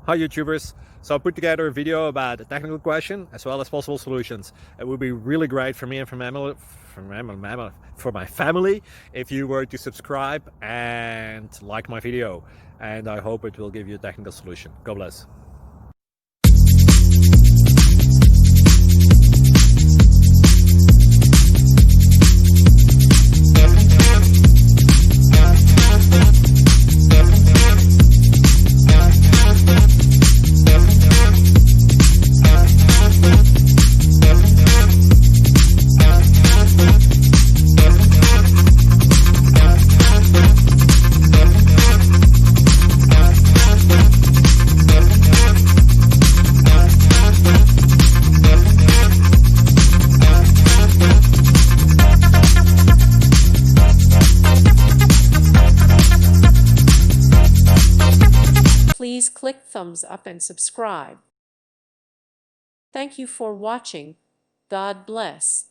Hi YouTubers. So I put together a video about a technical question as well as possible solutions. It would be really great for me and for my family if you were to subscribe and like my video, and I hope it will give you a technical solution. God bless. Please click thumbs up and subscribe. Thank you for watching. God bless.